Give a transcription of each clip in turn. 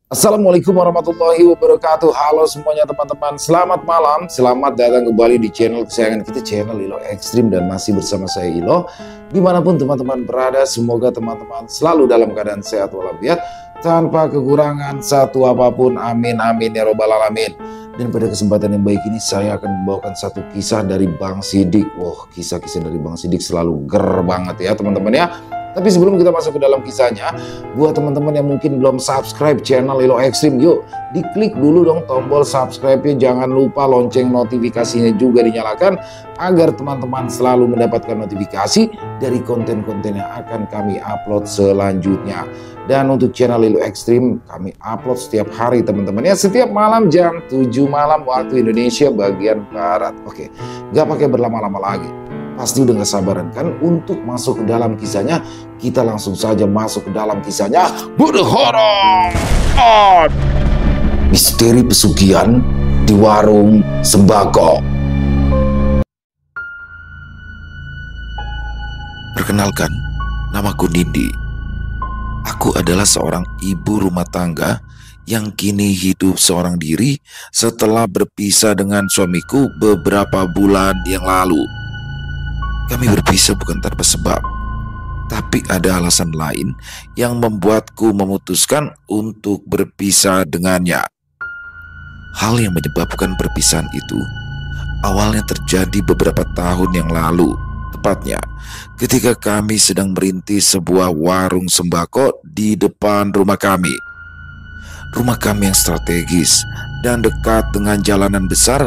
Assalamualaikum warahmatullahi wabarakatuh. Halo semuanya teman-teman, selamat malam. Selamat datang kembali di channel kesayangan kita, channel Ilo Ekstrim. Dan masih bersama saya Ilo. Dimanapun teman-teman berada, semoga teman-teman selalu dalam keadaan sehat walafiat, tanpa kekurangan satu apapun. Amin amin ya robbal alamin. Dan pada kesempatan yang baik ini saya akan membawakan satu kisah dari Bang Sidik. Wah, kisah-kisah dari Bang Sidik selalu ger banget ya teman-teman ya. Tapi sebelum kita masuk ke dalam kisahnya, buat teman-teman yang mungkin belum subscribe channel Ilo Ekstrim, yuk diklik dulu dong tombol subscribe-nya. Jangan lupa lonceng notifikasinya juga dinyalakan, agar teman-teman selalu mendapatkan notifikasi dari konten-konten yang akan kami upload selanjutnya. Dan untuk channel Ilo Ekstrim, kami upload setiap hari teman-teman ya, setiap malam jam 7 malam waktu Indonesia bagian Barat. Oke, nggak pakai berlama-lama lagi. Pasti udah gak sabaran kan untuk masuk ke dalam kisahnya. Kita langsung saja masuk ke dalam kisahnya. Berhoror! Misteri pesugihan di warung sembako. Perkenalkan, namaku Nindi. Aku adalah seorang ibu rumah tangga yang kini hidup seorang diri setelah berpisah dengan suamiku beberapa bulan yang lalu. Kami berpisah bukan tanpa sebab, tapi ada alasan lain yang membuatku memutuskan untuk berpisah dengannya. Hal yang menyebabkan perpisahan itu awalnya terjadi beberapa tahun yang lalu, tepatnya ketika kami sedang merintis sebuah warung sembako di depan rumah kami. Rumah kami yang strategis dan dekat dengan jalanan besar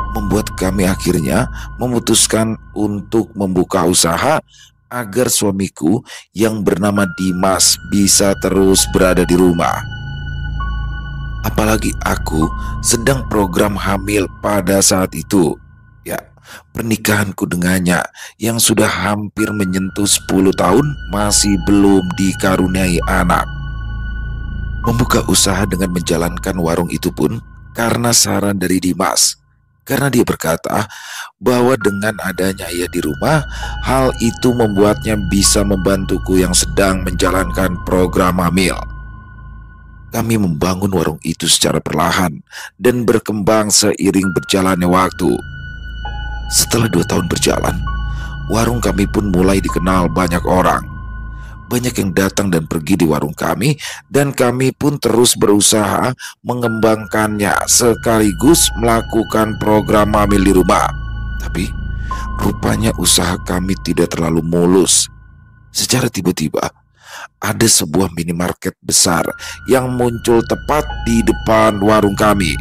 membuat kami akhirnya memutuskan untuk membuka usaha agar suamiku yang bernama Dimas bisa terus berada di rumah. Apalagi aku sedang program hamil pada saat itu. Ya, pernikahanku dengannya yang sudah hampir menyentuh 10 tahun masih belum dikaruniai anak. Membuka usaha dengan menjalankan warung itu pun karena saran dari Dimas. Karena dia berkata bahwa dengan adanya ia di rumah, hal itu membuatnya bisa membantuku yang sedang menjalankan program hamil. Kami membangun warung itu secara perlahan dan berkembang seiring berjalannya waktu. Setelah 2 tahun berjalan, warung kami pun mulai dikenal banyak orang. Banyak yang datang dan pergi di warung kami, dan kami pun terus berusaha mengembangkannya sekaligus melakukan program hamil di rumah. Tapi rupanya usaha kami tidak terlalu mulus. Secara tiba-tiba ada sebuah minimarket besar yang muncul tepat di depan warung kami.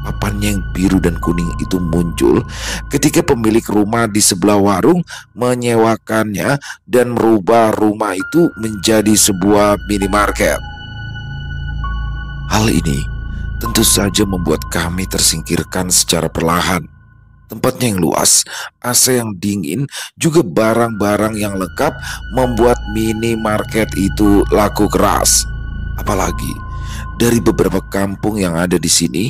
Papannya yang biru dan kuning itu muncul ketika pemilik rumah di sebelah warung menyewakannya dan merubah rumah itu menjadi sebuah minimarket. Hal ini tentu saja membuat kami tersingkirkan secara perlahan. Tempatnya yang luas, AC yang dingin, juga barang-barang yang lengkap membuat minimarket itu laku keras. Apalagi dari beberapa kampung yang ada di sini,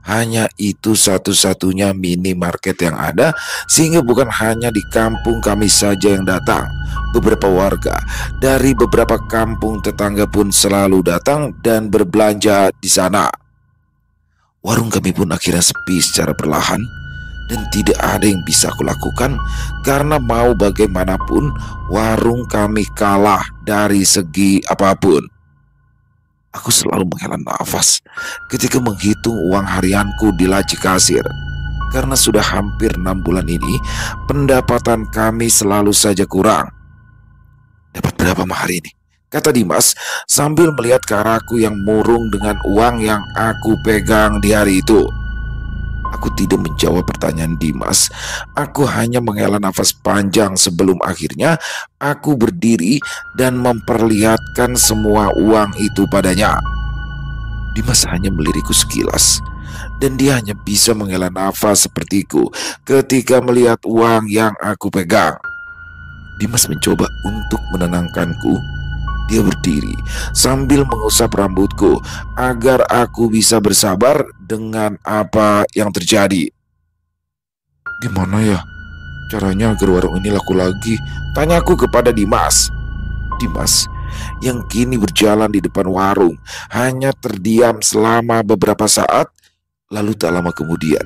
hanya itu satu-satunya minimarket yang ada, sehingga bukan hanya di kampung kami saja yang datang. Beberapa warga dari beberapa kampung tetangga pun selalu datang dan berbelanja di sana. Warung kami pun akhirnya sepi secara perlahan, dan tidak ada yang bisa aku lakukan karena mau bagaimanapun warung kami kalah dari segi apapun. Aku selalu menghela nafas ketika menghitung uang harianku di laci kasir. Karena sudah hampir 6 bulan ini, pendapatan kami selalu saja kurang. "Dapat berapa mah hari ini?" kata Dimas sambil melihat ke arahku yang murung dengan uang yang aku pegang di hari itu. Aku tidak menjawab pertanyaan Dimas. Aku hanya menghela nafas panjang sebelum akhirnya aku berdiri dan memperlihatkan semua uang itu padanya. Dimas hanya melirikku sekilas, dan dia hanya bisa menghela nafas sepertiku ketika melihat uang yang aku pegang. Dimas mencoba untuk menenangkanku. Dia berdiri sambil mengusap rambutku agar aku bisa bersabar dengan apa yang terjadi. "Gimana ya caranya agar warung ini laku lagi?" tanyaku kepada Dimas. Dimas yang kini berjalan di depan warung hanya terdiam selama beberapa saat. Lalu tak lama kemudian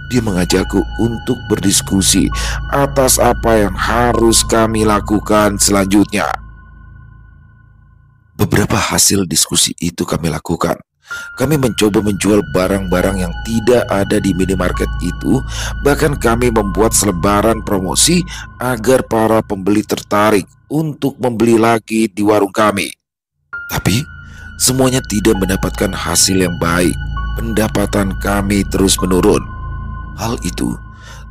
dia mengajakku untuk berdiskusi atas apa yang harus kami lakukan selanjutnya. Beberapa hasil diskusi itu kami lakukan. Kami mencoba menjual barang-barang yang tidak ada di minimarket itu. Bahkan kami membuat selebaran promosi agar para pembeli tertarik untuk membeli lagi di warung kami. Tapi semuanya tidak mendapatkan hasil yang baik. Pendapatan kami terus menurun. Hal itu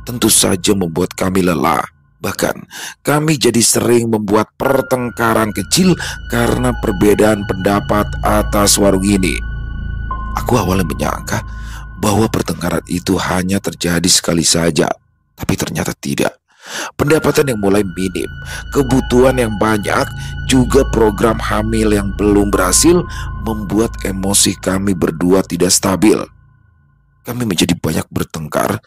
tentu saja membuat kami lelah. Bahkan kami jadi sering membuat pertengkaran kecil karena perbedaan pendapat atas warung ini. Aku awalnya menyangka bahwa pertengkaran itu hanya terjadi sekali saja, tapi ternyata tidak. Pendapatan yang mulai minim, kebutuhan yang banyak, juga program hamil yang belum berhasil membuat emosi kami berdua tidak stabil. Kami menjadi banyak bertengkar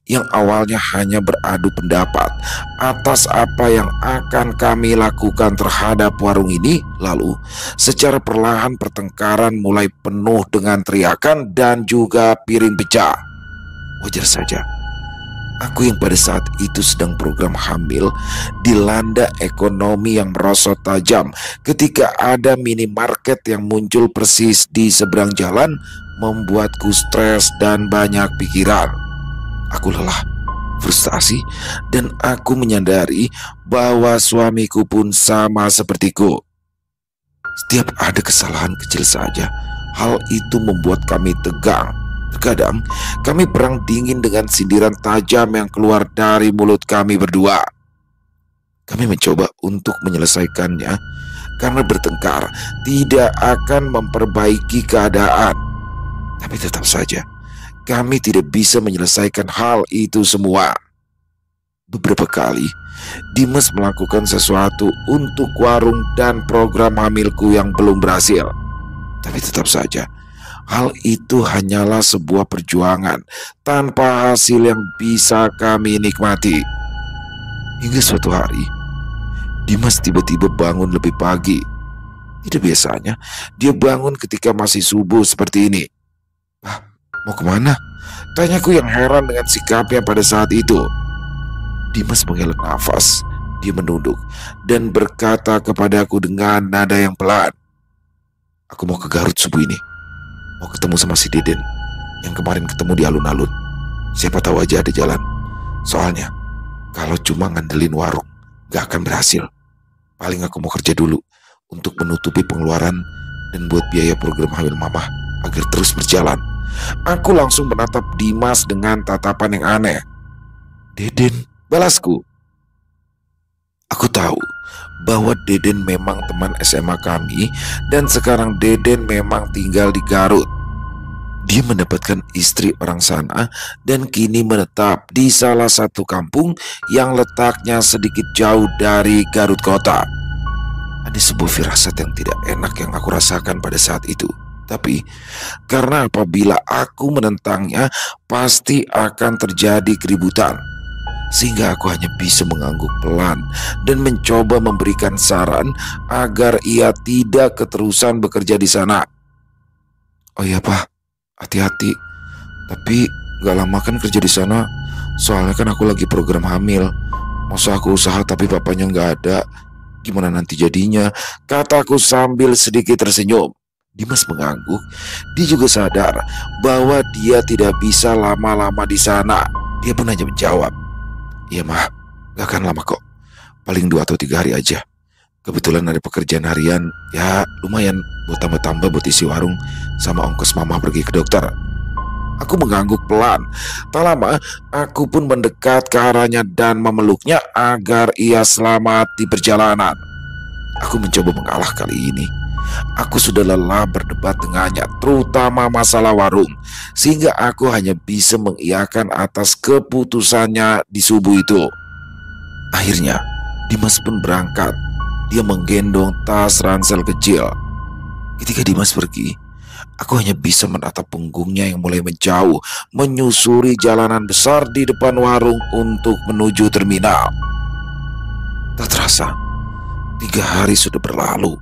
yang awalnya hanya beradu pendapat atas apa yang akan kami lakukan terhadap warung ini. Lalu secara perlahan pertengkaran mulai penuh dengan teriakan dan juga piring pecah. Wajar saja, aku yang pada saat itu sedang program hamil dilanda ekonomi yang merosot tajam ketika ada minimarket yang muncul persis di seberang jalan, membuatku stres dan banyak pikiran. Aku lelah, frustasi, dan aku menyadari bahwa suamiku pun sama sepertiku. Setiap ada kesalahan kecil saja, hal itu membuat kami tegang. Terkadang kami perang dingin dengan sindiran tajam yang keluar dari mulut kami berdua. Kami mencoba untuk menyelesaikannya karena bertengkar tidak akan memperbaiki keadaan. Tapi tetap saja kami tidak bisa menyelesaikan hal itu semua. Beberapa kali Dimas melakukan sesuatu untuk warung dan program hamilku yang belum berhasil. Tapi tetap saja hal itu hanyalah sebuah perjuangan tanpa hasil yang bisa kami nikmati. Hingga suatu hari Dimas tiba-tiba bangun lebih pagi. Tidak biasanya dia bangun ketika masih subuh seperti ini. Mau kemana? Tanyaku yang heran dengan sikapnya pada saat itu. Dimas menghela nafas. Dia menunduk dan berkata kepadaku dengan nada yang pelan, "Aku mau ke Garut subuh ini. Mau ketemu sama si Deden yang kemarin ketemu di alun-alun. Siapa tahu aja ada jalan. Soalnya kalau cuma ngandelin warung gak akan berhasil. Paling aku mau kerja dulu untuk menutupi pengeluaran dan buat biaya program hamil mama agar terus berjalan." Aku langsung menatap Dimas dengan tatapan yang aneh. "Deden," balasku. Aku tahu bahwa Deden memang teman SMA kami dan sekarang Deden memang tinggal di Garut. Dia mendapatkan istri orang sana dan kini menetap di salah satu kampung yang letaknya sedikit jauh dari Garut kota. Ada sebuah firasat yang tidak enak yang aku rasakan pada saat itu. Tapi karena apabila aku menentangnya pasti akan terjadi keributan, sehingga aku hanya bisa mengangguk pelan dan mencoba memberikan saran agar ia tidak keterusan bekerja di sana. "Oh iya Pak, hati-hati. Tapi gak lama kan kerja di sana. Soalnya kan aku lagi program hamil. Masa aku usaha tapi papanya gak ada, gimana nanti jadinya?" kataku sambil sedikit tersenyum. Dimas mengangguk. Dia juga sadar bahwa dia tidak bisa lama-lama di sana. Dia pun hanya menjawab, "Iya mah, gak akan lama kok. Paling 2 atau 3 hari aja. Kebetulan ada pekerjaan harian, ya lumayan buat tambah-tambah buat isi warung sama ongkos mama pergi ke dokter." Aku mengangguk pelan. Tak lama aku pun mendekat ke arahnya dan memeluknya agar ia selamat di perjalanan. Aku mencoba mengalah kali ini. Aku sudah lelah berdebat dengannya, terutama masalah warung, sehingga aku hanya bisa mengiyakan atas keputusannya di subuh itu. Akhirnya Dimas pun berangkat. Dia menggendong tas ransel kecil. Ketika Dimas pergi, aku hanya bisa menatap punggungnya yang mulai menjauh, menyusuri jalanan besar di depan warung untuk menuju terminal. Tak terasa 3 hari sudah berlalu.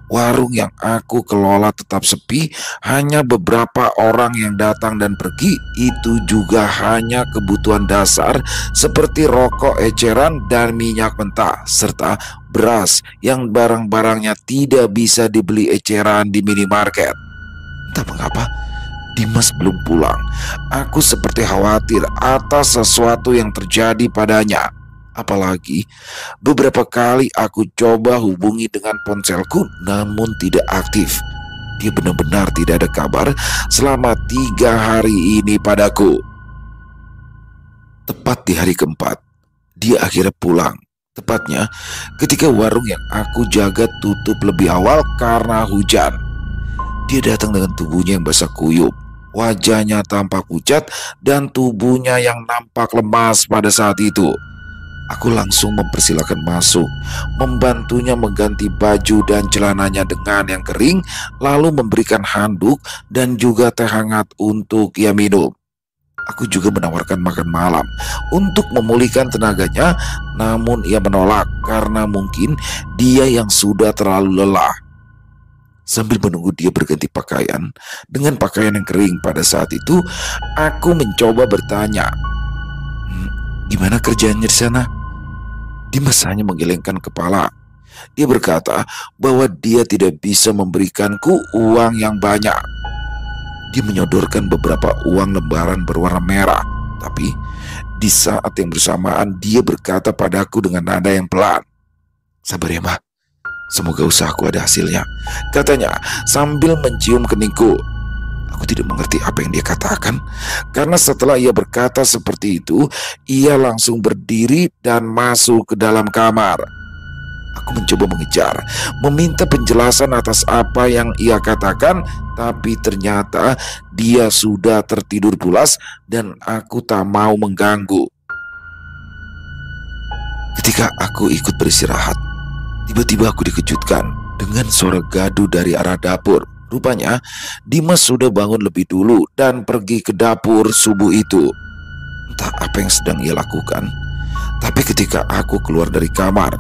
Warung yang aku kelola tetap sepi, hanya beberapa orang yang datang dan pergi. Itu juga hanya kebutuhan dasar seperti rokok eceran dan minyak mentah, serta beras yang barang-barangnya tidak bisa dibeli eceran di minimarket. Entah mengapa Dimas belum pulang. Aku seperti khawatir atas sesuatu yang terjadi padanya. Apalagi beberapa kali aku coba hubungi dengan ponselku namun tidak aktif. Dia benar-benar tidak ada kabar selama 3 hari ini padaku. Tepat di hari keempat, dia akhirnya pulang. Tepatnya ketika warung yang aku jaga tutup lebih awal karena hujan. Dia datang dengan tubuhnya yang basah kuyup, wajahnya tampak pucat, dan tubuhnya yang nampak lemas pada saat itu. Aku langsung mempersilahkan masuk, membantunya mengganti baju dan celananya dengan yang kering, lalu memberikan handuk dan juga teh hangat untuk ia minum. Aku juga menawarkan makan malam untuk memulihkan tenaganya, namun ia menolak karena mungkin dia yang sudah terlalu lelah. Sambil menunggu dia berganti pakaian dengan pakaian yang kering pada saat itu, aku mencoba bertanya, "Gimana kerjaannya di sana?" Dimas hanya menggelengkan kepala. Dia berkata bahwa dia tidak bisa memberikanku uang yang banyak. Dia menyodorkan beberapa uang lembaran berwarna merah, tapi di saat yang bersamaan dia berkata padaku dengan nada yang pelan, "Sabar ya, Mbak. Semoga usahaku ada hasilnya," katanya sambil mencium keningku. Aku tidak mengerti apa yang dia katakan, karena setelah ia berkata seperti itu, ia langsung berdiri dan masuk ke dalam kamar. Aku mencoba mengejar, meminta penjelasan atas apa yang ia katakan, tapi ternyata dia sudah tertidur pulas dan aku tak mau mengganggu. Ketika aku ikut beristirahat, tiba-tiba aku dikejutkan dengan suara gaduh dari arah dapur. Rupanya Dimas sudah bangun lebih dulu dan pergi ke dapur subuh itu. Entah apa yang sedang ia lakukan, tapi ketika aku keluar dari kamar,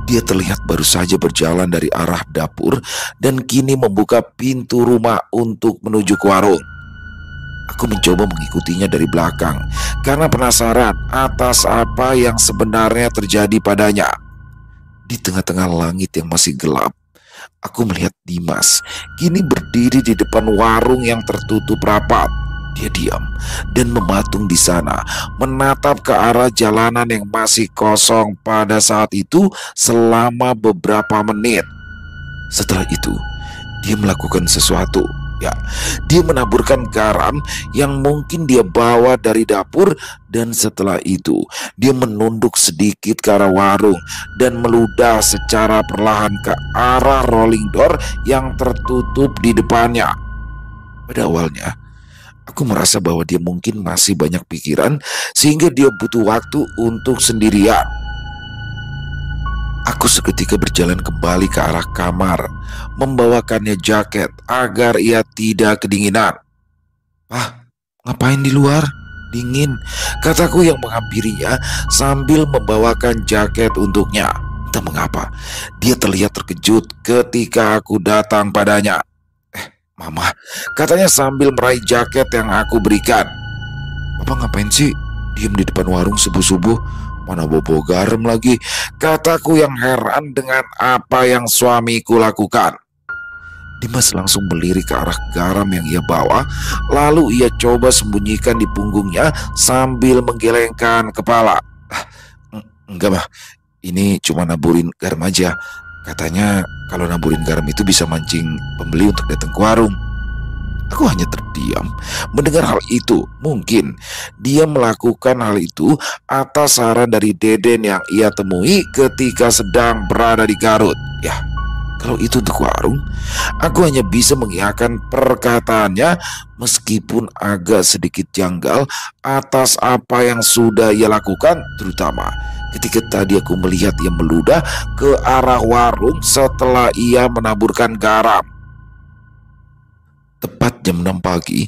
dia terlihat baru saja berjalan dari arah dapur dan kini membuka pintu rumah untuk menuju ke warung. Aku mencoba mengikutinya dari belakang karena penasaran atas apa yang sebenarnya terjadi padanya. Di tengah-tengah langit yang masih gelap, aku melihat Dimas kini berdiri di depan warung yang tertutup rapat. Dia diam dan mematung di sana, menatap ke arah jalanan yang masih kosong pada saat itu selama beberapa menit. Setelah itu, dia melakukan sesuatu. Ya, dia menaburkan garam yang mungkin dia bawa dari dapur, dan setelah itu dia menunduk sedikit ke arah warung dan meludah secara perlahan ke arah rolling door yang tertutup di depannya. Pada awalnya, aku merasa bahwa dia mungkin masih banyak pikiran sehingga dia butuh waktu untuk sendirian. Aku seketika berjalan kembali ke arah kamar, membawakannya jaket agar ia tidak kedinginan. "Ah, ngapain di luar? Dingin," kataku yang menghampirinya sambil membawakan jaket untuknya. Entah mengapa, dia terlihat terkejut ketika aku datang padanya. "Mama," katanya sambil meraih jaket yang aku berikan. "Papa ngapain sih diem di depan warung subuh-subuh? Mana bobo garam lagi," kataku yang heran dengan apa yang suamiku lakukan. Dimas langsung melirik ke arah garam yang ia bawa, lalu ia coba sembunyikan di punggungnya sambil menggelengkan kepala. Enggak mah, ini cuma naburin garam aja. Katanya kalau naburin garam itu bisa mancing pembeli untuk datang ke warung." Aku hanya terdiam mendengar hal itu. Mungkin dia melakukan hal itu atas saran dari Deden yang ia temui ketika sedang berada di Garut. Ya, kalau itu untuk warung, aku hanya bisa mengiyakan perkataannya meskipun agak sedikit janggal atas apa yang sudah ia lakukan, terutama ketika tadi aku melihat ia meludah ke arah warung setelah ia menaburkan garam. Tepat jam 6 pagi,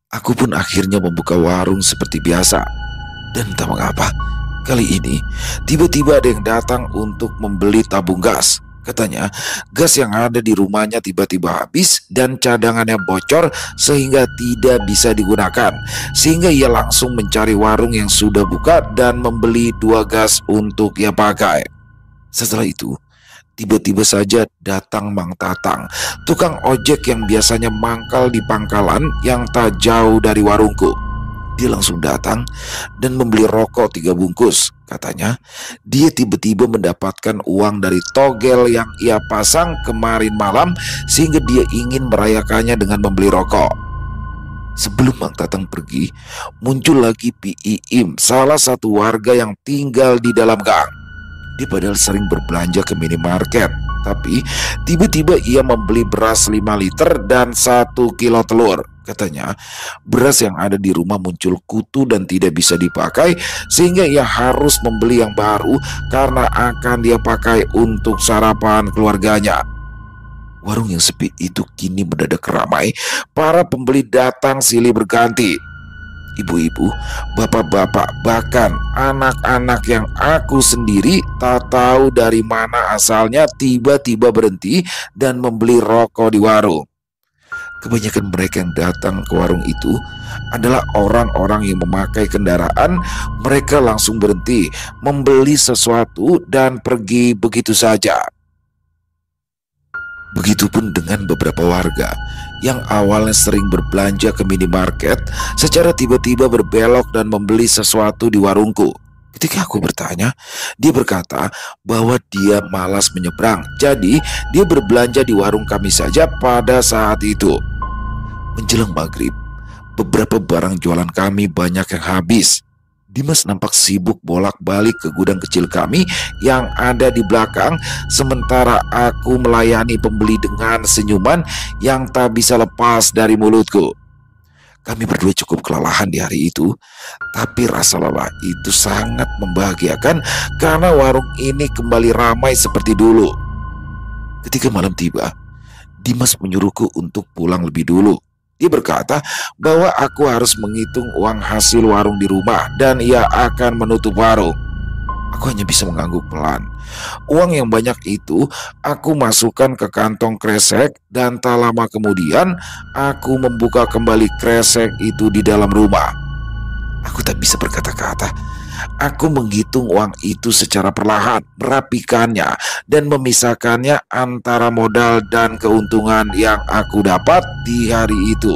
aku pun akhirnya membuka warung seperti biasa. Dan tak mengapa, kali ini tiba-tiba ada yang datang untuk membeli tabung gas. Katanya, gas yang ada di rumahnya tiba-tiba habis dan cadangannya bocor sehingga tidak bisa digunakan. Sehingga ia langsung mencari warung yang sudah buka dan membeli 2 gas untuk ia pakai. Setelah itu, tiba-tiba saja datang Mang Tatang, tukang ojek yang biasanya mangkal di pangkalan yang tak jauh dari warungku. Dia langsung datang dan membeli rokok 3 bungkus. Katanya, dia tiba-tiba mendapatkan uang dari togel yang ia pasang kemarin malam sehingga dia ingin merayakannya dengan membeli rokok. Sebelum Mang Tatang pergi, muncul lagi Pi Iim, salah satu warga yang tinggal di dalam gang. Dia padahal sering berbelanja ke minimarket, tapi tiba-tiba ia membeli beras 5 liter dan 1 kilo telur. Katanya, beras yang ada di rumah muncul kutu dan tidak bisa dipakai sehingga ia harus membeli yang baru karena akan dia pakai untuk sarapan keluarganya. Warung yang sepi itu kini mendadak ramai. Para pembeli datang silih berganti. Ibu-ibu, bapak-bapak, bahkan anak-anak yang aku sendiri tak tahu dari mana asalnya tiba-tiba berhenti dan membeli rokok di warung. Kebanyakan mereka yang datang ke warung itu adalah orang-orang yang memakai kendaraan. Mereka langsung berhenti, membeli sesuatu dan pergi begitu saja. Begitupun dengan beberapa warga yang awalnya sering berbelanja ke minimarket, secara tiba-tiba berbelok dan membeli sesuatu di warungku. Ketika aku bertanya, dia berkata bahwa dia malas menyeberang, jadi dia berbelanja di warung kami saja pada saat itu. Menjelang maghrib, beberapa barang jualan kami banyak yang habis. Dimas nampak sibuk bolak-balik ke gudang kecil kami yang ada di belakang, sementara aku melayani pembeli dengan senyuman yang tak bisa lepas dari mulutku. Kami berdua cukup kelelahan di hari itu, tapi rasa lelah itu sangat membahagiakan karena warung ini kembali ramai seperti dulu. Ketika malam tiba, Dimas menyuruhku untuk pulang lebih dulu. Dia berkata bahwa aku harus menghitung uang hasil warung di rumah dan ia akan menutup warung. Aku hanya bisa mengangguk pelan. Uang yang banyak itu aku masukkan ke kantong kresek dan tak lama kemudian aku membuka kembali kresek itu di dalam rumah. Aku tak bisa berkata-kata. Aku menghitung uang itu secara perlahan, merapikannya dan memisahkannya antara modal dan keuntungan yang aku dapat di hari itu.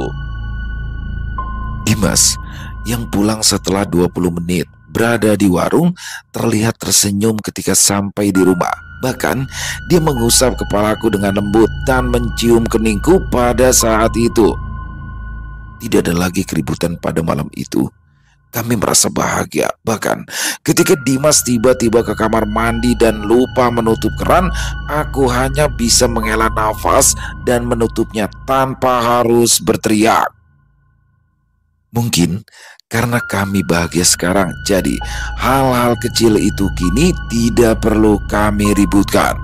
Dimas yang pulang setelah 20 menit berada di warung terlihat tersenyum ketika sampai di rumah. Bahkan dia mengusap kepalaku dengan lembut dan mencium keningku pada saat itu. Tidak ada lagi keributan pada malam itu. Kami merasa bahagia. Bahkan ketika Dimas tiba-tiba ke kamar mandi dan lupa menutup keran, aku hanya bisa menghela nafas dan menutupnya tanpa harus berteriak. Mungkin karena kami bahagia sekarang, jadi hal-hal kecil itu kini tidak perlu kami ributkan.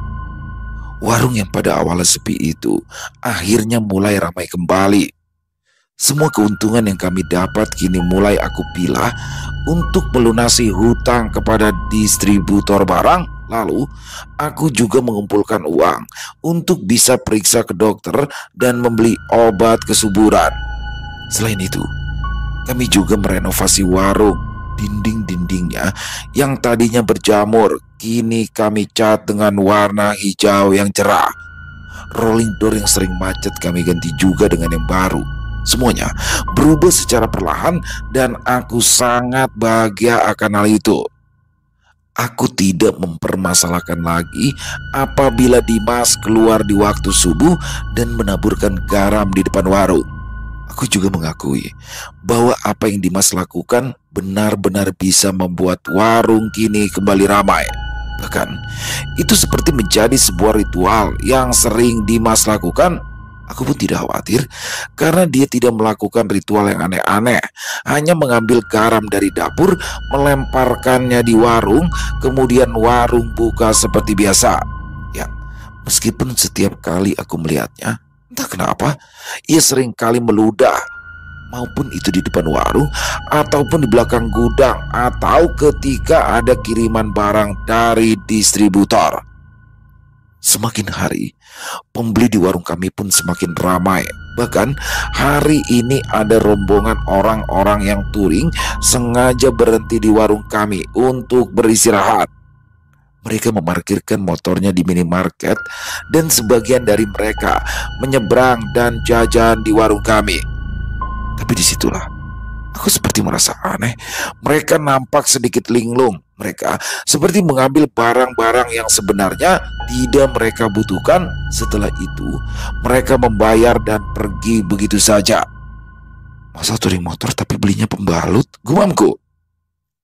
Warung yang pada awalnya sepi itu akhirnya mulai ramai kembali. Semua keuntungan yang kami dapat kini mulai aku pilah untuk melunasi hutang kepada distributor barang. Lalu aku juga mengumpulkan uang untuk bisa periksa ke dokter dan membeli obat kesuburan. Selain itu, kami juga merenovasi warung. Dinding-dindingnya yang tadinya berjamur kini kami cat dengan warna hijau yang cerah. Rolling door yang sering macet kami ganti juga dengan yang baru. Semuanya berubah secara perlahan dan aku sangat bahagia akan hal itu. Aku tidak mempermasalahkan lagi apabila Dimas keluar di waktu subuh dan menaburkan garam di depan warung. Aku juga mengakui bahwa apa yang Dimas lakukan benar-benar bisa membuat warung kini kembali ramai. Bahkan itu seperti menjadi sebuah ritual yang sering Dimas lakukan. Aku pun tidak khawatir karena dia tidak melakukan ritual yang aneh-aneh, hanya mengambil garam dari dapur, melemparkannya di warung, kemudian warung buka seperti biasa. Ya, meskipun setiap kali aku melihatnya, entah kenapa, ia sering kali meludah, maupun itu di depan warung, ataupun di belakang gudang, atau ketika ada kiriman barang dari distributor. Semakin hari, pembeli di warung kami pun semakin ramai. Bahkan hari ini ada rombongan orang-orang yang touring sengaja berhenti di warung kami untuk beristirahat. Mereka memarkirkan motornya di minimarket dan sebagian dari mereka menyeberang dan jajan di warung kami. Tapi disitulah aku seperti merasa aneh. Mereka nampak sedikit linglung. Mereka seperti mengambil barang-barang yang sebenarnya tidak mereka butuhkan. Setelah itu, mereka membayar dan pergi begitu saja. Masa touring motor tapi belinya pembalut? Gumamku.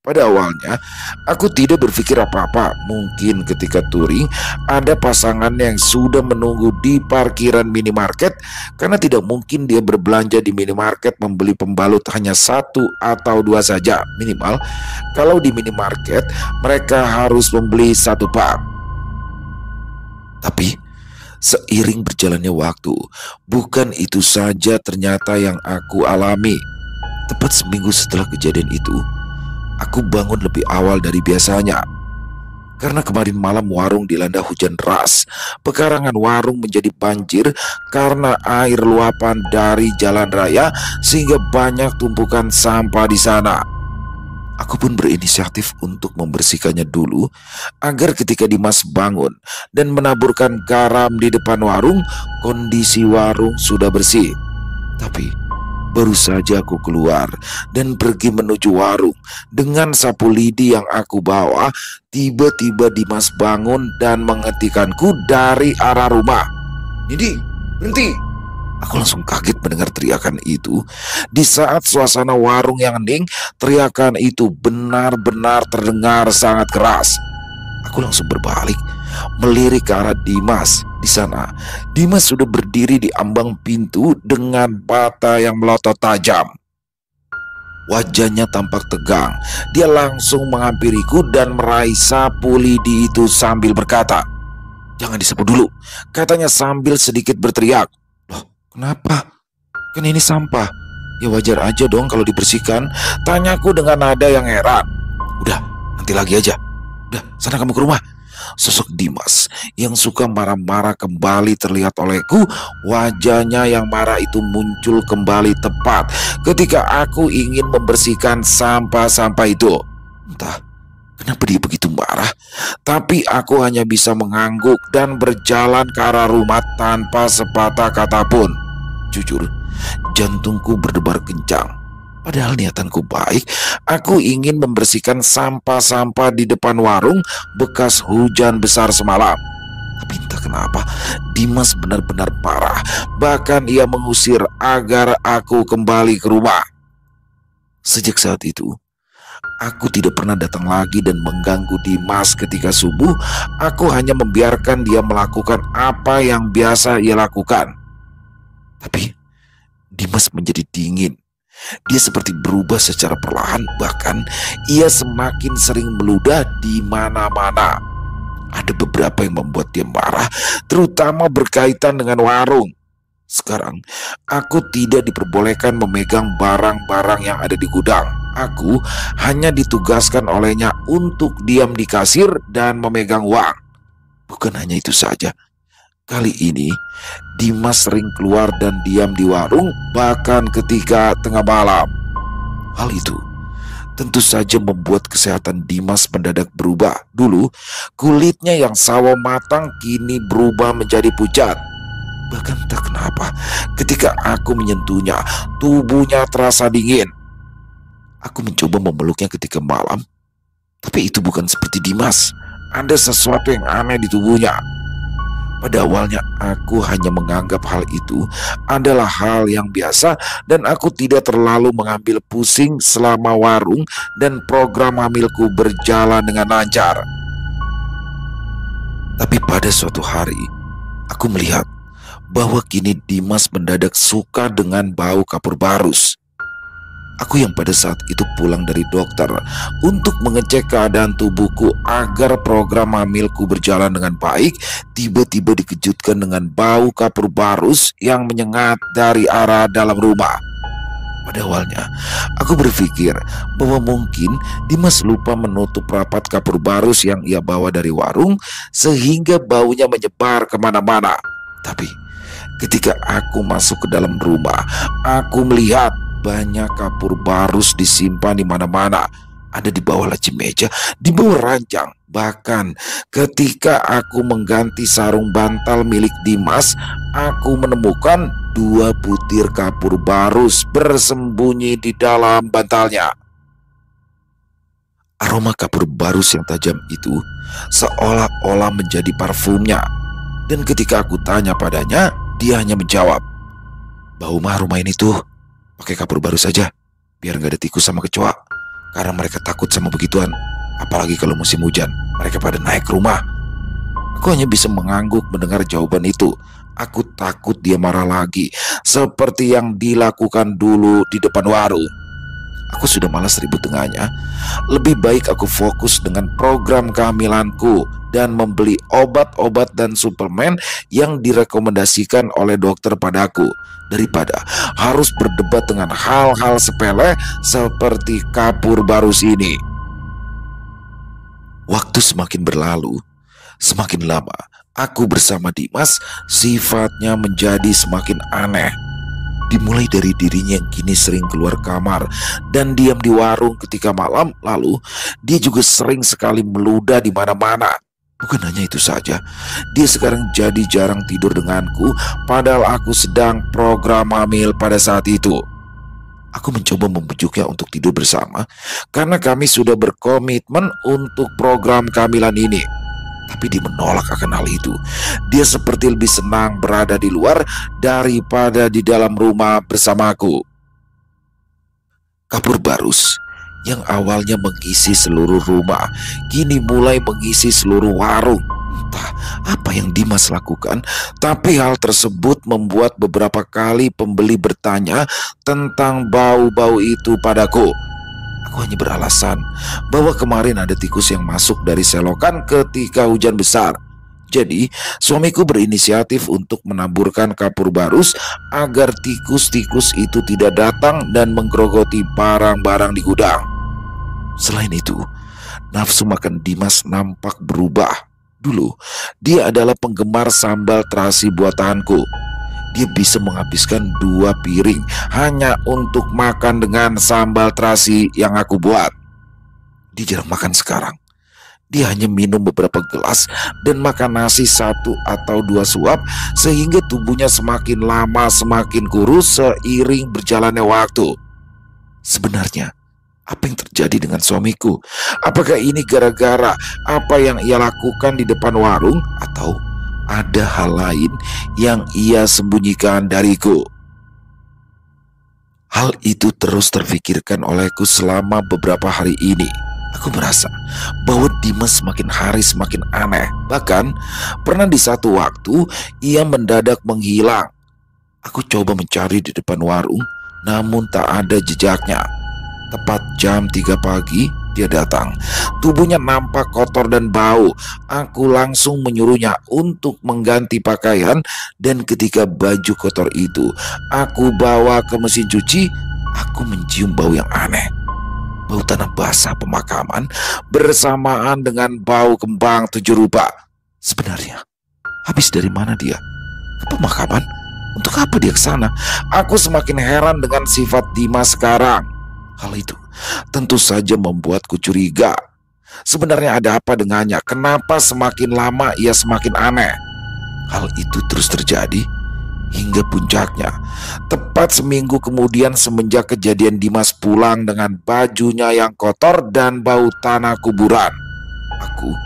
Pada awalnya, aku tidak berpikir apa-apa. Mungkin ketika touring, ada pasangan yang sudah menunggu di parkiran minimarket, karena tidak mungkin dia berbelanja di minimarket membeli pembalut hanya 1 atau 2 saja. Minimal, kalau di minimarket, mereka harus membeli 1 pak. Tapi, seiring berjalannya waktu, bukan itu saja ternyata yang aku alami. Tepat seminggu setelah kejadian itu, aku bangun lebih awal dari biasanya. Karena kemarin malam warung dilanda hujan deras. Pekarangan warung menjadi banjir karena air luapan dari jalan raya, sehingga banyak tumpukan sampah di sana. Aku pun berinisiatif untuk membersihkannya dulu, agar ketika Dimas bangun dan menaburkan garam di depan warung, kondisi warung sudah bersih. Tapi baru saja aku keluar dan pergi menuju warung dengan sapu lidi yang aku bawa, tiba-tiba Dimas bangun dan menghentikanku dari arah rumah. "Nidi, berhenti!" Aku langsung kaget mendengar teriakan itu. Di saat suasana warung yang hening, teriakan itu benar-benar terdengar sangat keras. Aku langsung berbalik, melirik ke arah Dimas. Di sana, Dimas sudah berdiri di ambang pintu dengan mata yang melotot tajam. Wajahnya tampak tegang. Dia langsung menghampiriku dan meraih sapu lidi itu sambil berkata, "Jangan disapu dulu," katanya sambil sedikit berteriak. "Loh, kenapa? Kan ini sampah." "Ya wajar aja dong kalau dibersihkan," tanyaku dengan nada yang heran. "Udah, nanti lagi aja. Udah, sana kamu ke rumah." Sosok Dimas yang suka marah-marah kembali terlihat olehku. Wajahnya yang marah itu muncul kembali tepat ketika aku ingin membersihkan sampah-sampah itu. Entah kenapa dia begitu marah, tapi aku hanya bisa mengangguk dan berjalan ke arah rumah tanpa sepatah kata pun. Jujur, jantungku berdebar kencang. Padahal niatanku baik, aku ingin membersihkan sampah-sampah di depan warung bekas hujan besar semalam. Tapi entah kenapa, Dimas benar-benar marah. Bahkan ia mengusir agar aku kembali ke rumah. Sejak saat itu, aku tidak pernah datang lagi dan mengganggu Dimas ketika subuh. Aku hanya membiarkan dia melakukan apa yang biasa ia lakukan. Tapi Dimas menjadi dingin. Dia seperti berubah secara perlahan, bahkan ia semakin sering meludah di mana-mana. Ada beberapa yang membuat dia marah, terutama berkaitan dengan warung. Sekarang, aku tidak diperbolehkan memegang barang-barang yang ada di gudang. Aku hanya ditugaskan olehnya untuk diam di kasir dan memegang uang. Bukan hanya itu saja. Kali ini, Dimas sering keluar dan diam di warung, bahkan ketika tengah malam. Hal itu tentu saja membuat kesehatan Dimas mendadak berubah. Dulu, kulitnya yang sawo matang kini berubah menjadi pucat. Bahkan tak kenapa, ketika aku menyentuhnya, tubuhnya terasa dingin. Aku mencoba memeluknya ketika malam, tapi itu bukan seperti Dimas. Ada sesuatu yang aneh di tubuhnya. Pada awalnya aku hanya menganggap hal itu adalah hal yang biasa dan aku tidak terlalu mengambil pusing selama warung dan program hamilku berjalan dengan lancar. Tapi pada suatu hari, aku melihat bahwa kini Dimas mendadak suka dengan bau kapur barus. Aku yang pada saat itu pulang dari dokter untuk mengecek keadaan tubuhku agar program hamilku berjalan dengan baik, tiba-tiba dikejutkan dengan bau kapur barus yang menyengat dari arah dalam rumah. Pada awalnya, aku berpikir bahwa mungkin Dimas lupa menutup rapat kapur barus yang ia bawa dari warung sehingga baunya menyebar kemana-mana. Tapi ketika aku masuk ke dalam rumah, aku melihat banyak kapur barus disimpan di mana-mana. Ada di bawah laci meja, di bawah ranjang. Bahkan ketika aku mengganti sarung bantal milik Dimas, aku menemukan 2 butir kapur barus bersembunyi di dalam bantalnya. Aroma kapur barus yang tajam itu seolah-olah menjadi parfumnya. Dan ketika aku tanya padanya, dia hanya menjawab, "Bau mah rumah ini tuh pakai kapur barus saja, biar gak ada tikus sama kecoa. Karena mereka takut sama begituan. Apalagi kalau musim hujan, mereka pada naik ke rumah." Aku hanya bisa mengangguk mendengar jawaban itu. Aku takut dia marah lagi, seperti yang dilakukan dulu di depan warung. Aku sudah malas ribut dengannya. Lebih baik aku fokus dengan program kehamilanku dan membeli obat-obat dan suplemen yang direkomendasikan oleh dokter padaku, daripada harus berdebat dengan hal-hal sepele seperti kapur barus ini. Waktu semakin berlalu, semakin lama aku bersama Dimas sifatnya menjadi semakin aneh. Dimulai dari dirinya yang kini sering keluar kamar dan diam di warung ketika malam, lalu dia juga sering sekali meludah di mana-mana. Bukan hanya itu saja, dia sekarang jadi jarang tidur denganku, padahal aku sedang program hamil pada saat itu. Aku mencoba membujuknya untuk tidur bersama karena kami sudah berkomitmen untuk program kehamilan ini. Tapi dia menolak akan hal itu. Dia seperti lebih senang berada di luar daripada di dalam rumah bersamaku. Kapur barus yang awalnya mengisi seluruh rumah kini mulai mengisi seluruh warung. Entah apa yang Dimas lakukan, tapi hal tersebut membuat beberapa kali pembeli bertanya tentang bau-bau itu padaku. Aku hanya beralasan bahwa kemarin ada tikus yang masuk dari selokan ketika hujan besar. Jadi suamiku berinisiatif untuk menaburkan kapur barus agar tikus-tikus itu tidak datang dan menggerogoti barang-barang di gudang. Selain itu, nafsu makan Dimas nampak berubah. Dulu, dia adalah penggemar sambal terasi buatanku. Dia bisa menghabiskan 2 piring hanya untuk makan dengan sambal terasi yang aku buat. Dia jarang makan sekarang. Dia hanya minum beberapa gelas dan makan nasi 1 atau 2 suap, sehingga tubuhnya semakin lama semakin kurus seiring berjalannya waktu. Sebenarnya, apa yang terjadi dengan suamiku? Apakah ini gara-gara apa yang ia lakukan di depan warung, atau ada hal lain yang ia sembunyikan dariku? Hal itu terus terfikirkan olehku selama beberapa hari ini. Aku merasa bahwa Dimas semakin hari semakin aneh. Bahkan pernah di satu waktu ia mendadak menghilang. Aku coba mencari di depan warung, namun tak ada jejaknya. Tepat jam 3 pagi dia datang. Tubuhnya nampak kotor dan bau. Aku langsung menyuruhnya untuk mengganti pakaian, dan ketika baju kotor itu aku bawa ke mesin cuci, aku mencium bau yang aneh. Bau tanah basah pemakaman bersamaan dengan bau kembang 7 rupa. Sebenarnya habis dari mana dia? Ke pemakaman? Untuk apa dia ke sana? Aku semakin heran dengan sifat Dimas sekarang. Hal itu tentu saja membuatku curiga. Sebenarnya ada apa dengannya? Kenapa semakin lama ia semakin aneh? Hal itu terus terjadi hingga puncaknya tepat seminggu kemudian semenjak kejadian Dimas pulang dengan bajunya yang kotor dan bau tanah kuburan. Aku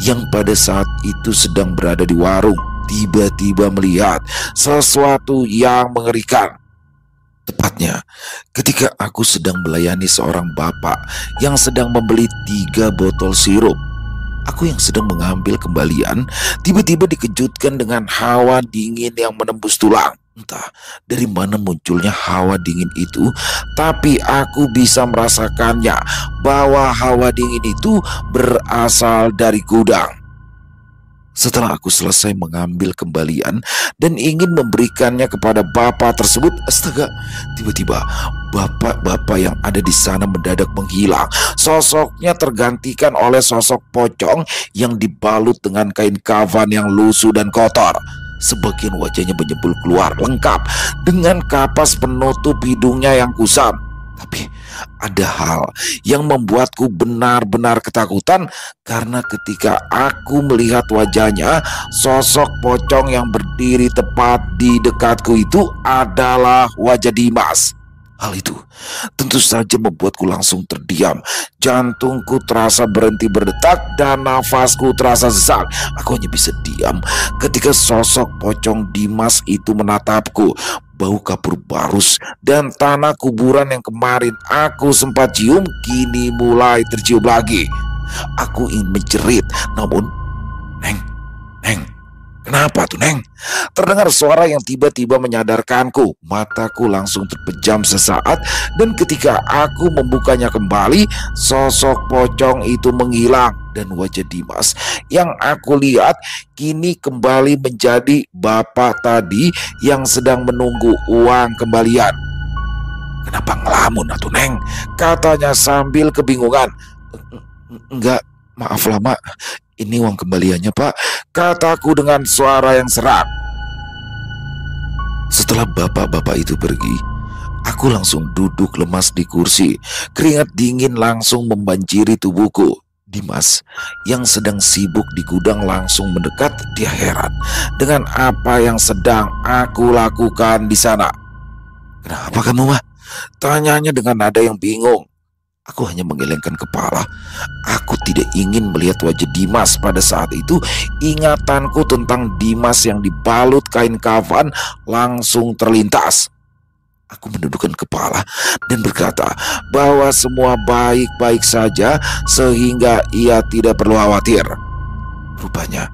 yang pada saat itu sedang berada di warung tiba-tiba melihat sesuatu yang mengerikan. Tepatnya ketika aku sedang melayani seorang bapak yang sedang membeli 3 botol sirup. Aku yang sedang mengambil kembalian tiba-tiba dikejutkan dengan hawa dingin yang menembus tulang. Entah dari mana munculnya hawa dingin itu, tapi aku bisa merasakannya bahwa hawa dingin itu berasal dari gudang. Setelah aku selesai mengambil kembalian dan ingin memberikannya kepada bapak tersebut, astaga, tiba-tiba bapak-bapak yang ada di sana mendadak menghilang. Sosoknya tergantikan oleh sosok pocong yang dibalut dengan kain kafan yang lusuh dan kotor. Sebagian wajahnya menyembul keluar lengkap dengan kapas penutup hidungnya yang kusam. Tapi ada hal yang membuatku benar-benar ketakutan, karena ketika aku melihat wajahnya, sosok pocong yang berdiri tepat di dekatku itu adalah wajah Dimas. Hal itu tentu saja membuatku langsung terdiam. Jantungku terasa berhenti berdetak dan nafasku terasa sesak. Aku hanya bisa diam ketika sosok pocong Dimas itu menatapku. Bau kapur barus dan tanah kuburan yang kemarin aku sempat cium kini mulai tercium lagi. Aku ingin menjerit, namun Neng, kenapa tuh Neng? Terdengar suara yang tiba-tiba menyadarkanku. Mataku langsung terpejam sesaat, dan ketika aku membukanya kembali, sosok pocong itu menghilang. Dan wajah Dimas yang aku lihat kini kembali menjadi bapak tadi yang sedang menunggu uang kembalian. Kenapa ngelamun atuh Neng? Katanya sambil kebingungan. Enggak, maaf lama. Ini uang kembaliannya Pak, kataku dengan suara yang serak. Setelah bapak-bapak itu pergi, aku langsung duduk lemas di kursi. Keringat dingin langsung membanjiri tubuhku. Dimas yang sedang sibuk di gudang langsung mendekat. Dia heran dengan apa yang sedang aku lakukan di sana. Kenapa kamu mah? Tanyanya dengan nada yang bingung. Aku hanya menggelengkan kepala. Aku tidak ingin melihat wajah Dimas pada saat itu. Ingatanku tentang Dimas yang dibalut kain kafan langsung terlintas. Aku mendudukkan kepala dan berkata bahwa semua baik-baik saja sehingga ia tidak perlu khawatir. Rupanya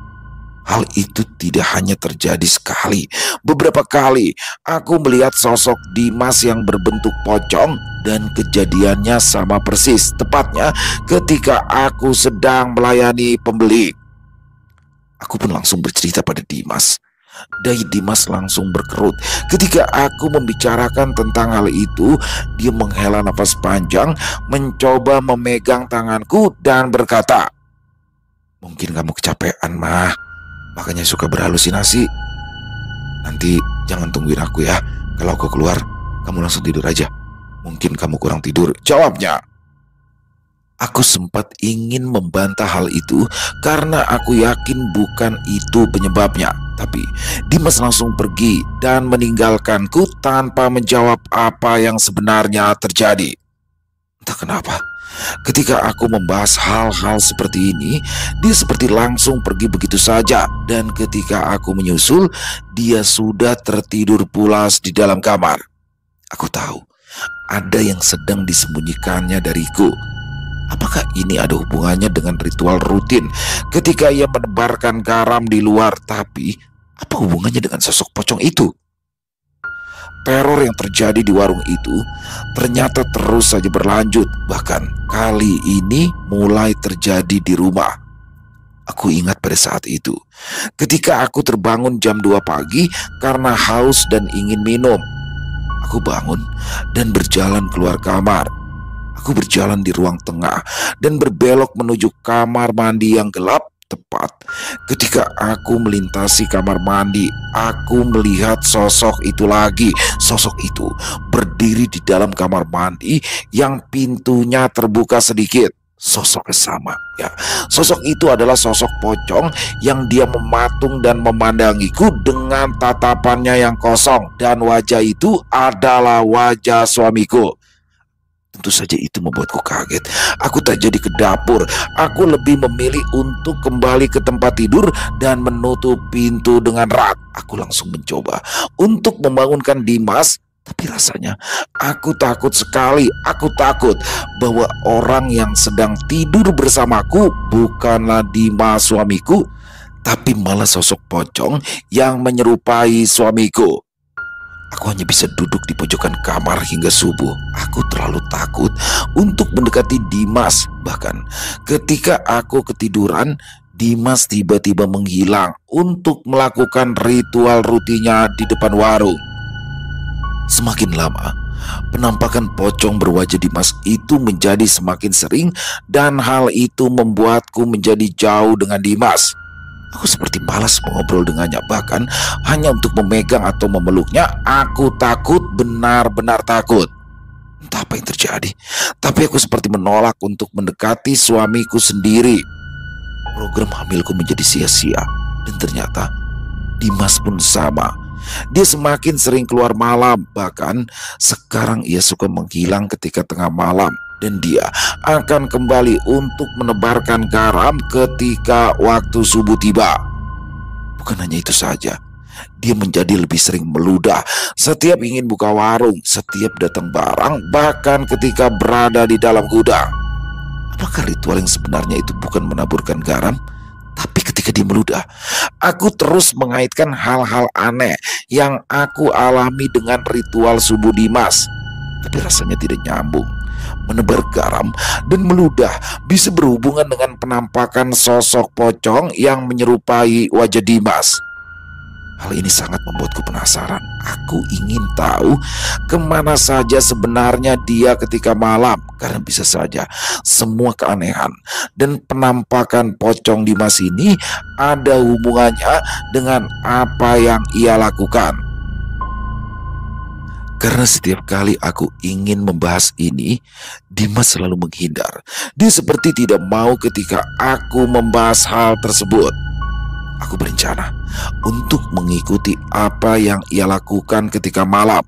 hal itu tidak hanya terjadi sekali. Beberapa kali aku melihat sosok Dimas yang berbentuk pocong, dan kejadiannya sama persis, tepatnya ketika aku sedang melayani pembeli. Aku pun langsung bercerita pada Dimas. Dahi Dimas langsung berkerut. Ketika aku membicarakan tentang hal itu, dia menghela nafas panjang, mencoba memegang tanganku dan berkata, "Mungkin kamu kecapean, Mah. Makanya suka berhalusinasi. Nanti jangan tungguin aku ya. Kalau aku keluar, kamu langsung tidur aja. Mungkin kamu kurang tidur," jawabnya. Aku sempat ingin membantah hal itu karena aku yakin bukan itu penyebabnya. Tapi Dimas langsung pergi dan meninggalkanku tanpa menjawab apa yang sebenarnya terjadi. Entah kenapa, ketika aku membahas hal-hal seperti ini, dia seperti langsung pergi begitu saja. Dan ketika aku menyusul, dia sudah tertidur pulas di dalam kamar. Aku tahu ada yang sedang disembunyikannya dariku. Apakah ini ada hubungannya dengan ritual rutin ketika ia menebarkan garam di luar? Tapi apa hubungannya dengan sosok pocong itu? Teror yang terjadi di warung itu ternyata terus saja berlanjut. Bahkan kali ini mulai terjadi di rumah. Aku ingat pada saat itu, ketika aku terbangun jam 2 pagi karena haus dan ingin minum. Aku bangun dan berjalan keluar kamar. Aku berjalan di ruang tengah dan berbelok menuju kamar mandi yang gelap. Tepat ketika aku melintasi kamar mandi, aku melihat sosok itu lagi. Sosok itu berdiri di dalam kamar mandi yang pintunya terbuka sedikit. Sosoknya sama ya. Sosok itu adalah sosok pocong yang dia mematung dan memandangiku dengan tatapannya yang kosong. Dan wajah itu adalah wajah suamiku. Tentu saja itu membuatku kaget. Aku tak jadi ke dapur. Aku lebih memilih untuk kembali ke tempat tidur dan menutup pintu dengan erat. Aku langsung mencoba untuk membangunkan Dimas, tapi rasanya aku takut sekali. Aku takut bahwa orang yang sedang tidur bersamaku bukanlah Dimas suamiku, tapi malah sosok pocong yang menyerupai suamiku. Aku hanya bisa duduk di pojokan kamar hingga subuh. Aku terlalu takut untuk mendekati Dimas. Bahkan ketika aku ketiduran, Dimas tiba-tiba menghilang untuk melakukan ritual rutinnya di depan warung. Semakin lama, Penampakan pocong berwajah Dimas itu menjadi semakin sering dan hal itu membuatku menjadi jauh dengan Dimas. Aku seperti malas mengobrol dengannya, bahkan hanya untuk memegang atau memeluknya aku takut, benar-benar takut. Entah apa yang terjadi, tapi aku seperti menolak untuk mendekati suamiku sendiri. Program hamilku menjadi sia-sia, dan ternyata Dimas pun sama. Dia semakin sering keluar malam, bahkan sekarang ia suka menghilang ketika tengah malam. Dan dia akan kembali untuk menebarkan garam ketika waktu subuh tiba. Bukan hanya itu saja, dia menjadi lebih sering meludah setiap ingin buka warung, setiap datang barang, bahkan ketika berada di dalam gudang. Apakah ritual yang sebenarnya itu bukan menaburkan garam? Tapi ketika dia meludah, aku terus mengaitkan hal-hal aneh yang aku alami dengan ritual subuh Dimas. Tapi rasanya tidak nyambung. Menebar garam dan meludah bisa berhubungan dengan penampakan sosok pocong yang menyerupai wajah Dimas. Hal ini sangat membuatku penasaran. Aku ingin tahu kemana saja sebenarnya dia ketika malam, karena bisa saja semua keanehan dan penampakan pocong Dimas ini ada hubungannya dengan apa yang ia lakukan. Karena setiap kali aku ingin membahas ini, Dimas selalu menghindar. Dia seperti tidak mau ketika aku membahas hal tersebut. Aku berencana untuk mengikuti apa yang ia lakukan ketika malam.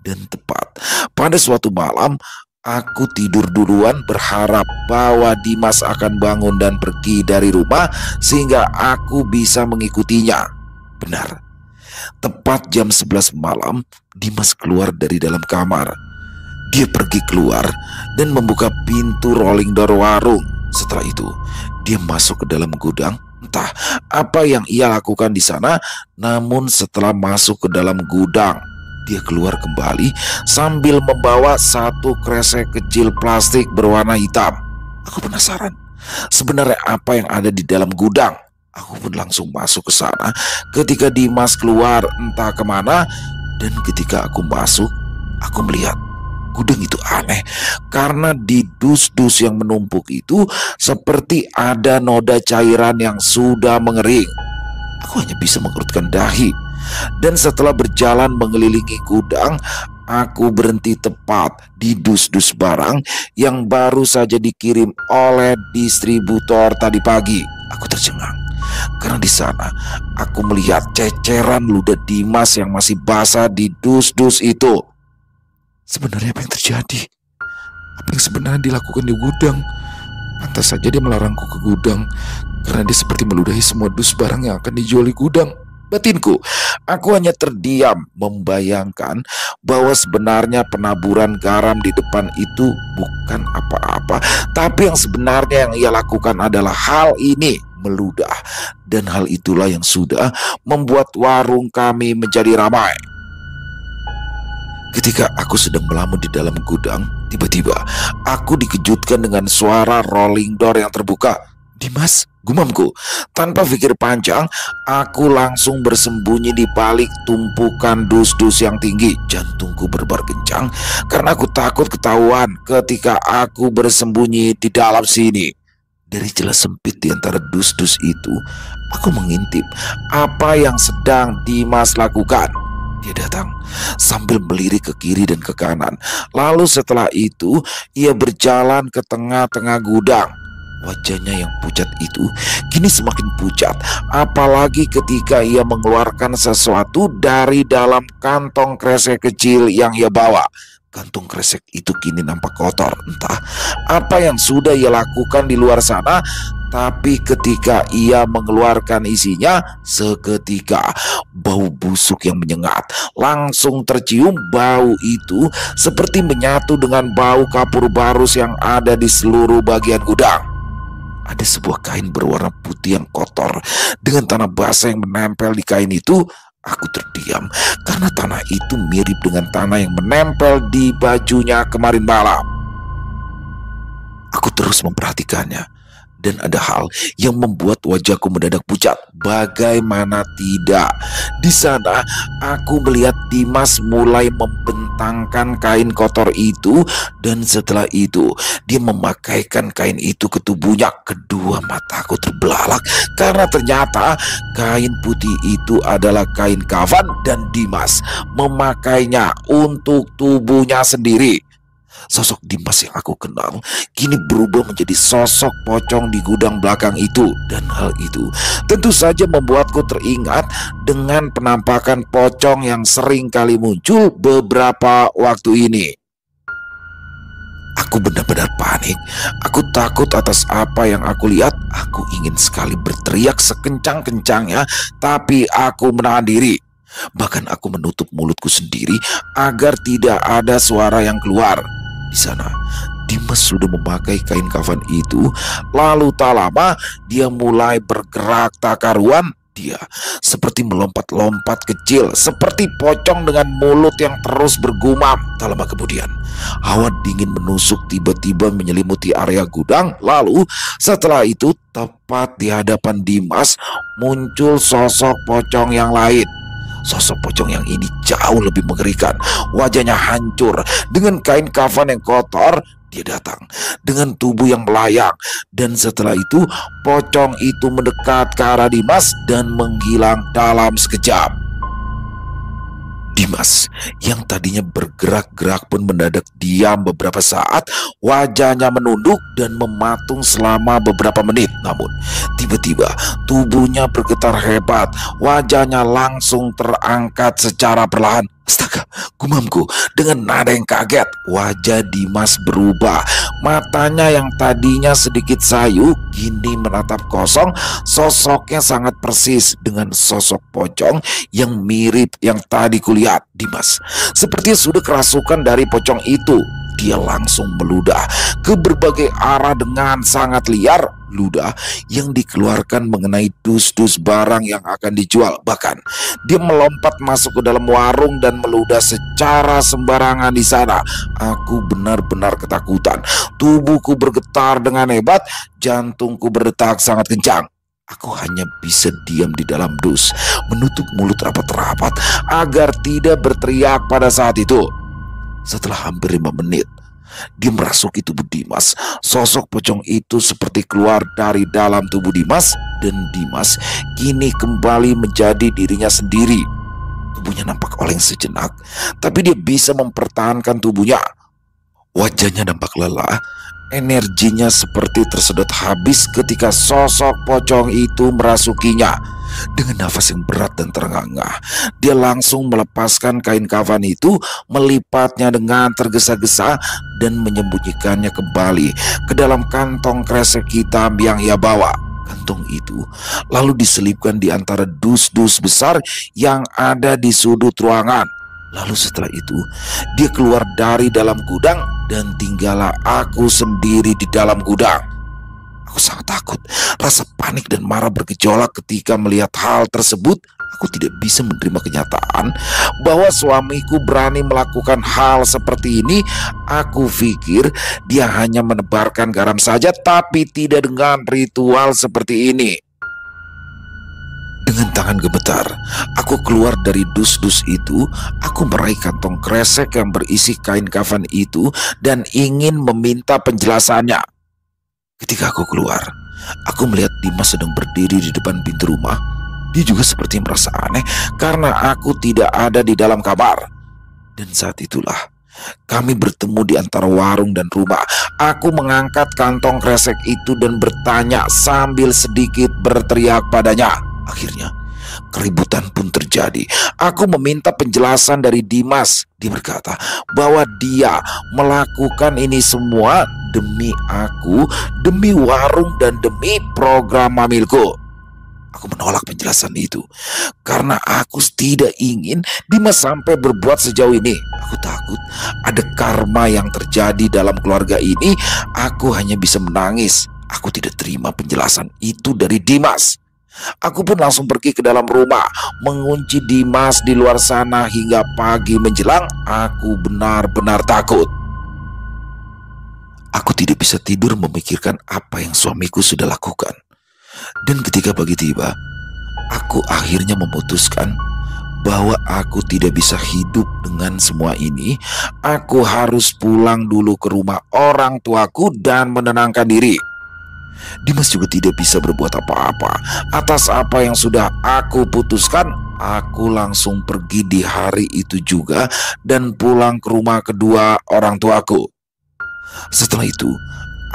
Dan tepat pada suatu malam, aku tidur duluan berharap bahwa Dimas akan bangun dan pergi dari rumah sehingga aku bisa mengikutinya. Benar. Tepat jam 11 malam, Dimas keluar dari dalam kamar. Dia pergi keluar dan membuka pintu rolling door warung. Setelah itu, dia masuk ke dalam gudang. Entah apa yang ia lakukan di sana, namun setelah masuk ke dalam gudang, dia keluar kembali sambil membawa satu kresek kecil plastik berwarna hitam. Aku penasaran, sebenarnya apa yang ada di dalam gudang? Aku pun langsung masuk ke sana ketika Dimas keluar entah kemana. Dan ketika aku masuk, aku melihat gudang itu aneh karena di dus-dus yang menumpuk itu seperti ada noda cairan yang sudah mengering. Aku hanya bisa mengerutkan dahi. Dan setelah berjalan mengelilingi gudang, aku berhenti tepat di dus-dus barang yang baru saja dikirim oleh distributor tadi pagi. Aku tercengang karena di sana aku melihat ceceran ludah Dimas yang masih basah di dus-dus itu. Sebenarnya apa yang terjadi? Apa yang sebenarnya dilakukan di gudang? Pantas saja dia melarangku ke gudang karena dia seperti meludahi semua dus barang yang akan dijual di gudang. Batinku, aku hanya terdiam membayangkan bahwa sebenarnya penaburan garam di depan itu bukan apa-apa, tapi yang sebenarnya yang ia lakukan adalah hal ini, meludah. Dan hal itulah yang sudah membuat warung kami menjadi ramai. Ketika aku sedang melamun di dalam gudang, tiba-tiba aku dikejutkan dengan suara rolling door yang terbuka. Dimas, gumamku. Tanpa pikir panjang, aku langsung bersembunyi di balik tumpukan dus-dus yang tinggi. Jantungku berdebar kencang karena aku takut ketahuan ketika aku bersembunyi di dalam sini. Dari celah sempit di antara dus-dus itu, aku mengintip apa yang sedang Dimas lakukan. Dia datang sambil melirik ke kiri dan ke kanan. Lalu setelah itu, ia berjalan ke tengah-tengah gudang. Wajahnya yang pucat itu kini semakin pucat, apalagi ketika ia mengeluarkan sesuatu dari dalam kantong kresek kecil yang ia bawa. Kantong kresek itu kini nampak kotor. Entah apa yang sudah ia lakukan di luar sana, tapi ketika ia mengeluarkan isinya, seketika bau busuk yang menyengat langsung tercium. Bau itu seperti menyatu dengan bau kapur barus yang ada di seluruh bagian gudang. Ada sebuah kain berwarna putih yang kotor dengan tanah basah yang menempel di kain itu. Aku terdiam karena tanah itu mirip dengan tanah yang menempel di bajunya kemarin malam. Aku terus memperhatikannya, dan ada hal yang membuat wajahku mendadak pucat. Bagaimana tidak, di sana aku melihat Dimas mulai membentak mematangkan kain kotor itu, dan setelah itu dia memakaikan kain itu ke tubuhnya. Kedua mataku terbelalak karena ternyata kain putih itu adalah kain kafan dan Dimas memakainya untuk tubuhnya sendiri. Sosok Dimas yang aku kenal kini berubah menjadi sosok pocong di gudang belakang itu. Dan hal itu tentu saja membuatku teringat dengan penampakan pocong yang sering kali muncul beberapa waktu ini. Aku benar-benar panik. Aku takut atas apa yang aku lihat. Aku ingin sekali berteriak sekencang-kencangnya, tapi aku menahan diri. Bahkan aku menutup mulutku sendiri agar tidak ada suara yang keluar. Di sana, Dimas sudah memakai kain kafan itu. Lalu tak lama dia mulai bergerak tak karuan. Dia seperti melompat-lompat kecil, seperti pocong dengan mulut yang terus bergumam. Tak lama kemudian, hawa dingin menusuk tiba-tiba menyelimuti area gudang. Lalu setelah itu, tepat di hadapan Dimas muncul sosok pocong yang lain. Sosok pocong yang ini jauh lebih mengerikan. Wajahnya hancur dengan kain kafan yang kotor. Dia datang dengan tubuh yang melayang, dan setelah itu pocong itu mendekat ke arah Dimas dan menghilang dalam sekejap. Dimas yang tadinya bergerak-gerak pun mendadak diam beberapa saat. Wajahnya menunduk dan mematung selama beberapa menit. Namun tiba-tiba tubuhnya bergetar hebat. Wajahnya langsung terangkat secara perlahan. Astaga, gumamku dengan nada yang kaget. Wajah Dimas berubah. Matanya yang tadinya sedikit sayu kini menatap kosong. Sosoknya sangat persis dengan sosok pocong yang mirip yang tadi kulihat. Dimas sepertinya sudah kerasukan dari pocong itu. Dia langsung meludah ke berbagai arah dengan sangat liar. Ludah yang dikeluarkan mengenai dus-dus barang yang akan dijual. Bahkan dia melompat masuk ke dalam warung dan meludah secara sembarangan di sana. Aku benar-benar ketakutan. Tubuhku bergetar dengan hebat. Jantungku berdetak sangat kencang. Aku hanya bisa diam di dalam dus, menutup mulut rapat-rapat agar tidak berteriak pada saat itu. Setelah hampir 5 menit, dia merasuki tubuh Dimas. Sosok pocong itu seperti keluar dari dalam tubuh Dimas, dan Dimas kini kembali menjadi dirinya sendiri. Tubuhnya nampak oleng sejenak, tapi dia bisa mempertahankan tubuhnya. Wajahnya nampak lelah. Energinya seperti tersedot habis ketika sosok pocong itu merasukinya. Dengan nafas yang berat dan terengah-engah, dia langsung melepaskan kain kafan itu, melipatnya dengan tergesa-gesa dan menyembunyikannya kembali ke dalam kantong kresek hitam yang ia bawa. Kantong itu lalu diselipkan di antara dus-dus besar yang ada di sudut ruangan. Lalu setelah itu, dia keluar dari dalam gudang dan tinggallah aku sendiri di dalam gudang. Aku sangat takut. Rasa panik dan marah bergejolak ketika melihat hal tersebut. Aku tidak bisa menerima kenyataan bahwa suamiku berani melakukan hal seperti ini. Aku pikir dia hanya menebarkan garam saja, tapi tidak dengan ritual seperti ini. Dengan tangan gemetar, aku keluar dari dus-dus itu. Aku meraih kantong kresek yang berisi kain kafan itu dan ingin meminta penjelasannya. Ketika aku keluar, aku melihat Dimas sedang berdiri di depan pintu rumah. Dia juga seperti merasa aneh karena aku tidak ada di dalam kamar. Dan saat itulah kami bertemu di antara warung dan rumah. Aku mengangkat kantong kresek itu dan bertanya sambil sedikit berteriak padanya. Akhirnya keributan pun terjadi. Aku meminta penjelasan dari Dimas. Dia berkata bahwa dia melakukan ini semua demi aku, demi warung, dan demi program Mamilku. Aku menolak penjelasan itu karena aku tidak ingin Dimas sampai berbuat sejauh ini. Aku takut ada karma yang terjadi dalam keluarga ini. Aku hanya bisa menangis. Aku tidak terima penjelasan itu dari Dimas. Aku pun langsung pergi ke dalam rumah, mengunci Dimas di luar sana hingga pagi menjelang. Aku benar-benar takut. Aku tidak bisa tidur memikirkan apa yang suamiku sudah lakukan. Dan ketika pagi tiba, aku akhirnya memutuskan bahwa aku tidak bisa hidup dengan semua ini. Aku harus pulang dulu ke rumah orang tuaku dan menenangkan diri. Dimas juga tidak bisa berbuat apa-apa atas apa yang sudah aku putuskan. Aku langsung pergi di hari itu juga dan pulang ke rumah kedua orang tuaku. Setelah itu,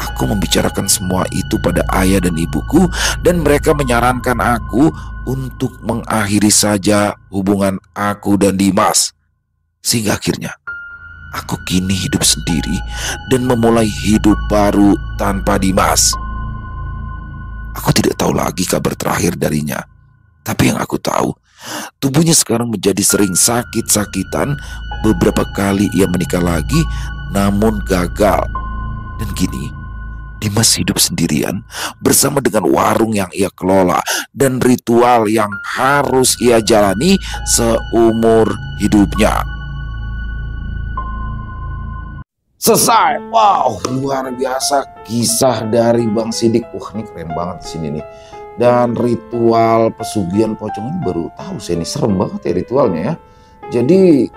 aku membicarakan semua itu pada ayah dan ibuku, dan mereka menyarankan aku untuk mengakhiri saja hubungan aku dan Dimas. Sehingga akhirnya aku kini hidup sendiri dan memulai hidup baru tanpa Dimas. Aku tidak tahu lagi kabar terakhir darinya. Tapi yang aku tahu, tubuhnya sekarang menjadi sering sakit-sakitan. Beberapa kali ia menikah lagi, namun gagal. Dan kini, Dimas hidup sendirian bersama dengan warung yang ia kelola dan ritual yang harus ia jalani seumur hidupnya. Selesai. Wow, luar biasa kisah dari Bang Sidik. Wah, ini keren banget di sini nih. Dan ritual pesugihan pocong ini baru tahu saya, ini serem banget ya ritualnya ya. Jadi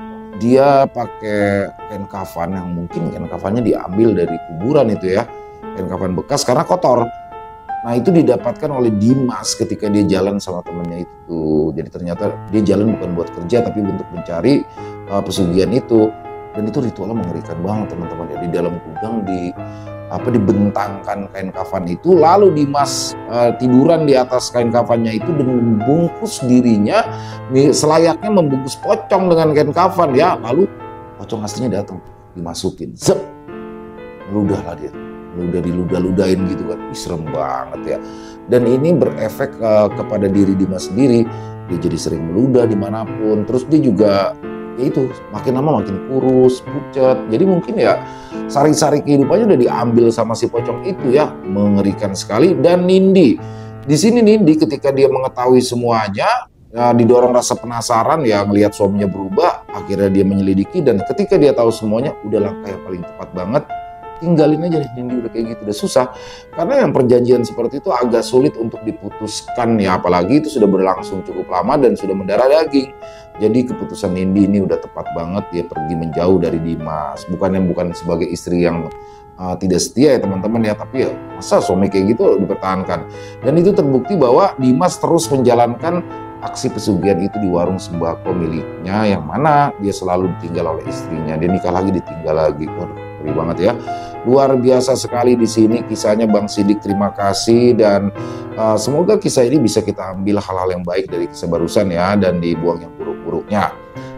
dia pakai kain kafan yang mungkin kain kafannya diambil dari kuburan itu ya. Kain kafan bekas karena kotor. Nah, itu didapatkan oleh Dimas ketika dia jalan sama temennya itu. Jadi ternyata dia jalan bukan buat kerja tapi untuk mencari pesugihan itu. Dan itu ritualnya mengerikan banget teman-teman ya. Di dalam gudang dibentangkan kain kafan itu, lalu Dimas tiduran di atas kain kafannya itu dan membungkus dirinya selayaknya membungkus pocong dengan kain kafan ya. Lalu pocong aslinya datang, dimasukin, meludah lah dia, meludah diludah-ludahin gitu kan. Serem banget ya. Dan ini berefek kepada diri Dimas sendiri. Dia jadi sering meludah dimanapun. Terus dia juga ya itu makin lama makin kurus, pucat. Jadi mungkin ya sari-sari kehidupannya udah diambil sama si pocong itu ya. Mengerikan sekali. Dan Nindi, di sini Nindi ketika dia mengetahui semuanya, ya, didorong rasa penasaran ya, ngelihat suaminya berubah, akhirnya dia menyelidiki. Dan ketika dia tahu semuanya, udah langkah yang paling tepat banget, tinggalin aja deh Nindi, udah kayak gitu udah susah. Karena yang perjanjian seperti itu agak sulit untuk diputuskan ya, apalagi itu sudah berlangsung cukup lama dan sudah mendarah daging. Jadi keputusan Nindi ini udah tepat banget, dia pergi menjauh dari Dimas. Bukan sebagai istri yang tidak setia ya teman-teman ya, tapi ya masa suami kayak gitu dipertahankan. Dan itu terbukti bahwa Dimas terus menjalankan aksi pesugihan itu di warung sembako miliknya, yang mana dia selalu ditinggal oleh istrinya. Dia nikah lagi, ditinggal lagi. Waduh, ngeri banget ya. Luar biasa sekali di sini kisahnya Bang Sidik. Terima kasih, dan semoga kisah ini bisa kita ambil hal-hal yang baik dari kisah barusan ya, dan dibuang yang buruk-buruknya.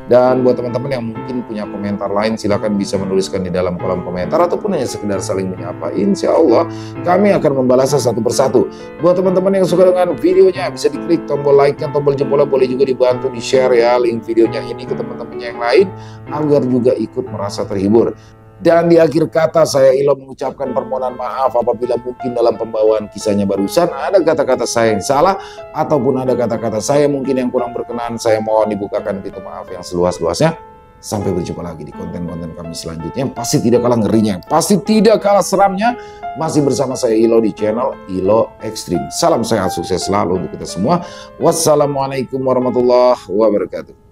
Dan buat teman-teman yang mungkin punya komentar lain, silakan bisa menuliskan di dalam kolom komentar ataupun hanya sekedar saling menyapa. Insya Allah kami akan membalasnya satu persatu. Buat teman-teman yang suka dengan videonya, bisa diklik tombol like-nya, tombol jempolnya, boleh juga dibantu di-share ya link videonya ini ke teman-temannya yang lain agar juga ikut merasa terhibur. Dan di akhir kata saya Ilo mengucapkan permohonan maaf apabila mungkin dalam pembawaan kisahnya barusan ada kata-kata saya yang salah ataupun ada kata-kata saya mungkin yang kurang berkenan. Saya mohon dibukakan pintu maaf yang seluas-luasnya. Sampai berjumpa lagi di konten-konten kami selanjutnya. Pasti tidak kalah ngerinya, pasti tidak kalah seramnya. Masih bersama saya Ilo di channel Ilo Ekstrim. Salam sehat, sukses selalu untuk kita semua. Wassalamualaikum warahmatullahi wabarakatuh.